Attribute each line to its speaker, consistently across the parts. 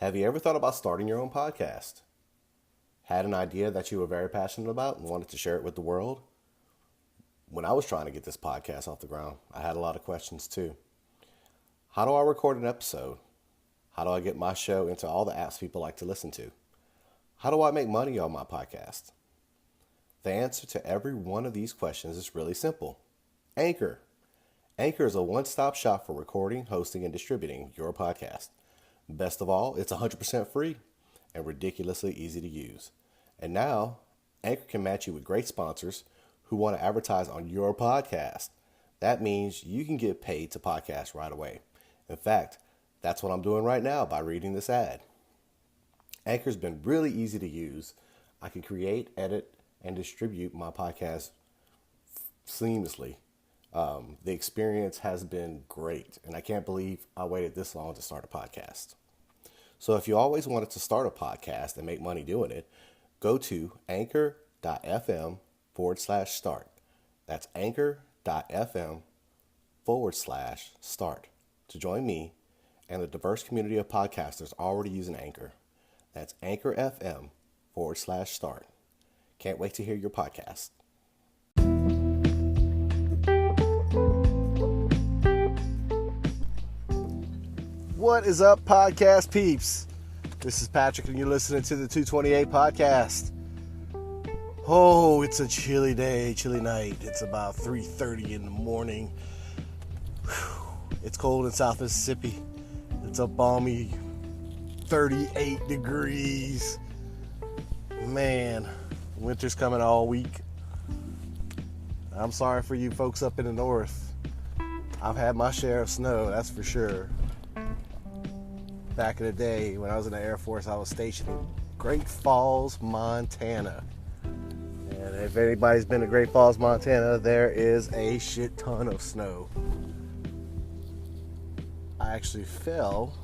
Speaker 1: Have you ever thought about starting your own podcast? Had an idea that you were very passionate about and wanted to share it with the world? When I was trying to get this podcast off the ground, I had a lot of questions too. How do I record an episode? How do I get my show into all the apps people like to listen to? How do I make money on my podcast? The answer to every one of these questions is really simple. Anchor. Anchor is a one-stop shop for recording, hosting, and distributing your podcast. Best of all, it's 100% free and ridiculously easy to use. And now, Anchor can match you with great sponsors who want to advertise on your podcast. That means you can get paid to podcast right away. In fact, that's what I'm doing right now by reading this ad. Anchor's been really easy to use. I can create, edit, and distribute my podcast seamlessly. The experience has been great, and I can't believe I waited this long to start a podcast. So if you always wanted to start a podcast and make money doing it, go to anchor.fm/start. That's anchor.fm/start to join me and the diverse community of podcasters already using Anchor. That's anchor.fm/start. Can't wait to hear your podcast. What is up, podcast peeps? This is Patrick, and you're listening to the 228 podcast. Oh, it's a chilly day, chilly night. It's about 3:30 in the morning. It's cold in South Mississippi. It's a balmy 38 degrees. Man, winter's coming all week. I'm sorry for you folks up in the north. I've had my share of snow, that's for sure. Back in the day, when I was in the Air Force, I was stationed in Great Falls, Montana. And if anybody's been to Great Falls, Montana, there is a shit ton of snow. I actually fell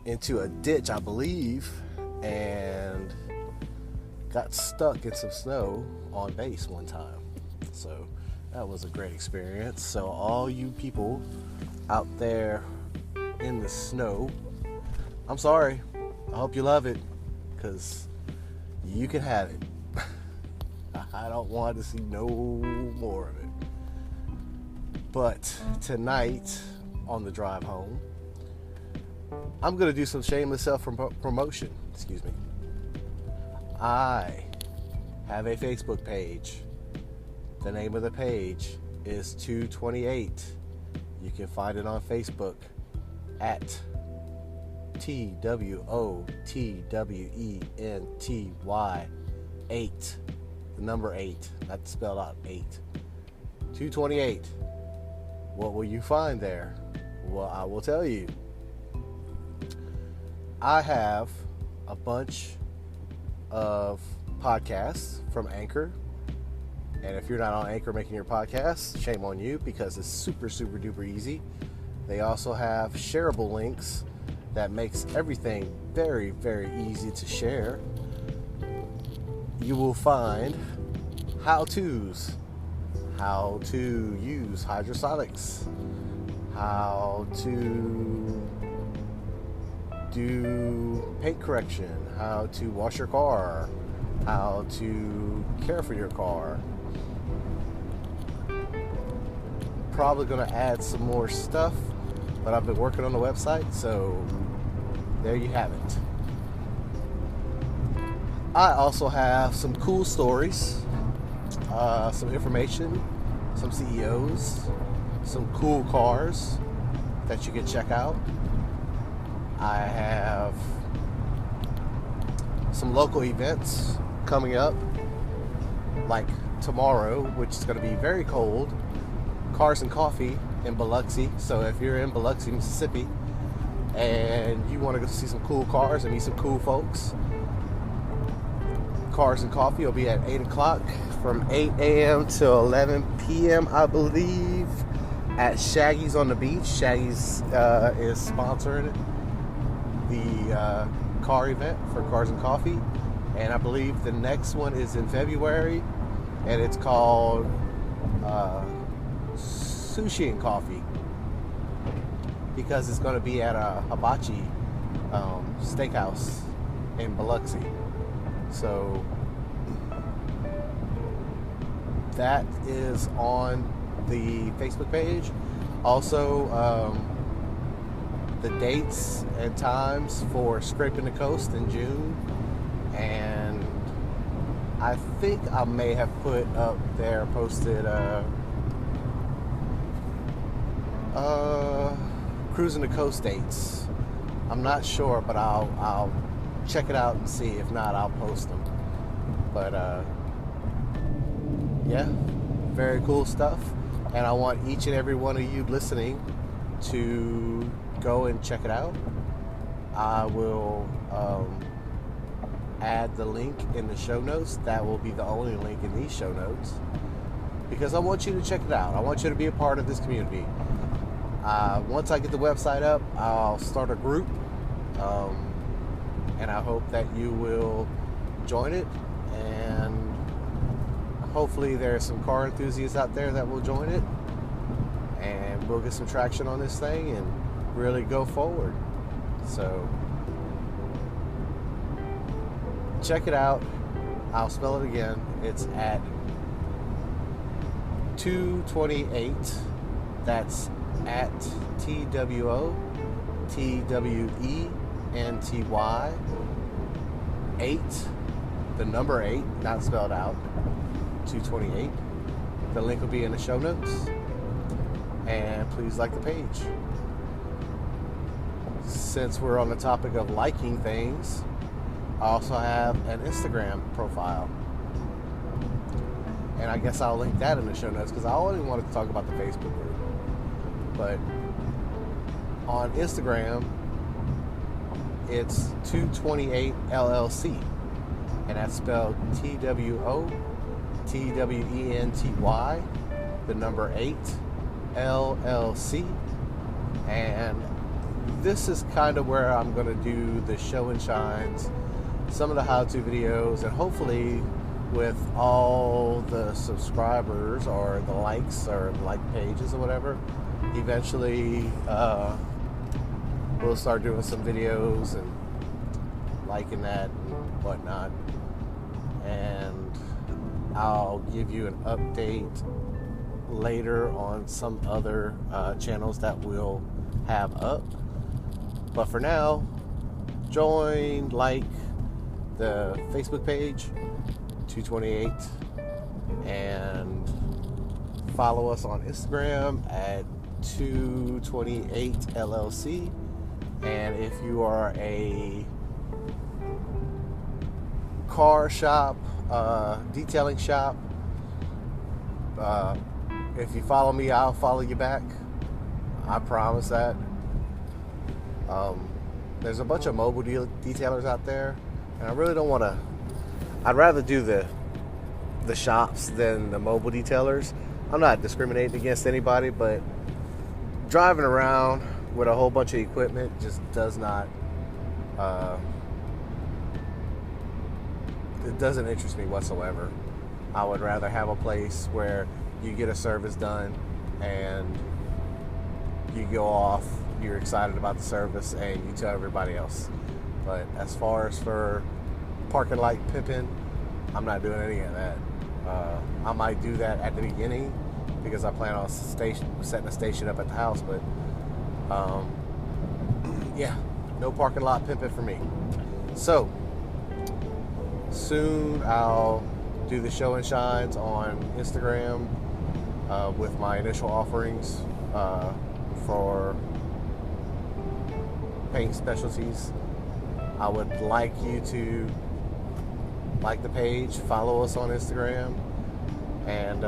Speaker 1: into a ditch, I believe, and got stuck in some snow on base one time. So that was a great experience. So all you people out there in the snow, I'm sorry. I hope you love it, because you can have it. I don't want to see no more of it. But tonight, on the drive home, I'm going to do some shameless self-promotion. Excuse me. I have a Facebook page. The name of the page is 228. You can find it on Facebook at TWOTWENTY8, the number 8, not spelled out 8. 228. What will you find there? Well, I will tell you. I have a bunch of podcasts from Anchor. And if you're not on Anchor making your podcast, shame on you, because it's super, super duper easy. They also have shareable links that makes everything very, very easy to share. You will find how-tos, how to use hydrosonics, how to do paint correction, how to wash your car, how to care for your car. Probably going to add some more stuff, but I've been working on the website, so there you have it. I also have some cool stories, some information, some CEOs, some cool cars that you can check out. I have some local events coming up, like tomorrow, which is going to be very cold, Cars and Coffee in Biloxi. So if you're in Biloxi, Mississippi, and you want to go see some cool cars and meet some cool folks, Cars and Coffee will be at 8 o'clock from 8 a.m. to 11 p.m., I believe, at Shaggy's on the Beach. Shaggy's is sponsoring the car event for Cars and Coffee. And I believe the next one is in February, and it's called Sushi and Coffee, because it's going to be at a hibachi steakhouse in Biloxi. So that is on the Facebook page. Also, the dates and times for Scraping the Coast in June. And I think I may have posted Cruising the Coast dates. I'm not sure, but I'll check it out and see. If not, I'll post them. But yeah, very cool stuff. And I want each and every one of you listening to go and check it out. I will add the link in the show notes. That will be the only link in these show notes, because I want you to check it out. I want you to be a part of this community. Once I get the website up, I'll start a group, and I hope that you will join it, and hopefully there's some car enthusiasts out there that will join it, and we'll get some traction on this thing and really go forward. So check it out. I'll spell it again. It's at 228. That's at TWOTWENTY 8, the number 8, not spelled out, 228. The link will be in the show notes. And please like the page. Since we're on the topic of liking things, I also have an Instagram profile. And I guess I'll link that in the show notes, because I only wanted to talk about the Facebook group. But on Instagram, it's 228 LLC. And that's spelled TWOTWENTY, the number 8, LLC. And this is kind of where I'm going to do the show and shines, some of the how-to videos, and hopefully with all the subscribers or the likes or like pages or whatever, eventually we'll start doing some videos and liking that and whatnot. And I'll give you an update later on some other channels that we'll have up. But for now, join, like the Facebook page, 228, and follow us on Instagram at 228 LLC. And if you are a car shop, detailing shop, if you follow me, I'll follow you back. I promise that. There's a bunch of mobile detailers out there, and I really don't want to. I'd rather do the shops than the mobile detailers. I'm not discriminating against anybody, but driving around with a whole bunch of equipment just does not. It doesn't interest me whatsoever. I would rather have a place where you get a service done and you go off, you're excited about the service, and you tell everybody else. But as far as for parking lot pimping, I'm not doing any of that. I might do that at the beginning because I plan on setting a station up at the house, but yeah, no parking lot pimping for me. So soon I'll do the show and shines on Instagram with my initial offerings for paint specialties. I would like you to like the page, follow us on Instagram, and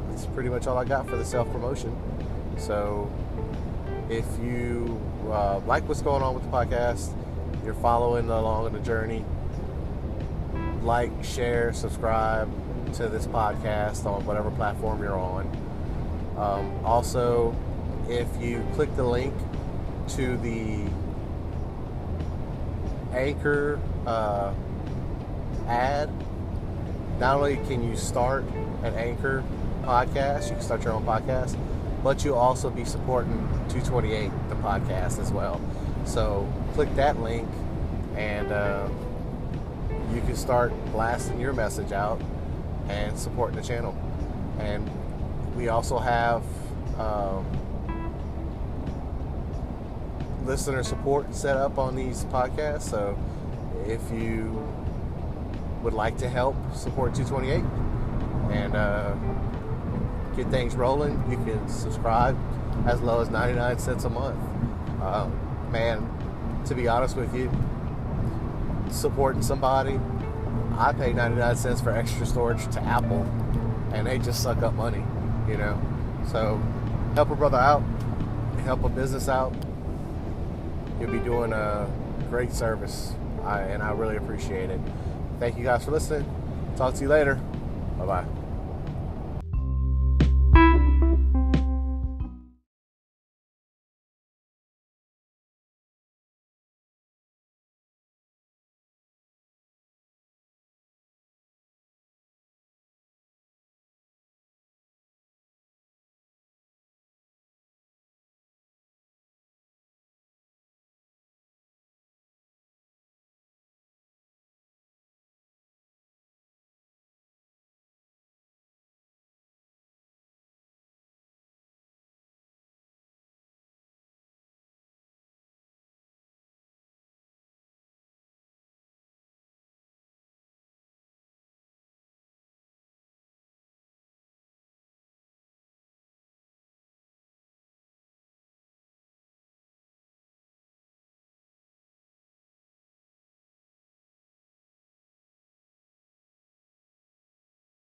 Speaker 1: that's pretty much all I got for the self-promotion. So if you like what's going on with the podcast, you're following along on the journey, like, share, subscribe to this podcast on whatever platform you're on. Also, if you click the link to the Anchor ad, not only can you start an Anchor podcast, you can start your own podcast, but you'll also be supporting 228, the podcast, as well. So click that link and you can start blasting your message out and supporting the channel. And we also have listener support set up on these podcasts. So if you would like to help support 228 and get things rolling, you can subscribe as low as 99 cents a month. Man, to be honest with you, supporting somebody, I pay 99 cents for extra storage to Apple, and they just suck up money, you know. So help a brother out, help a business out. You'll be doing a great service, and I really appreciate it. Thank you guys for listening. Talk to you later. Bye-bye.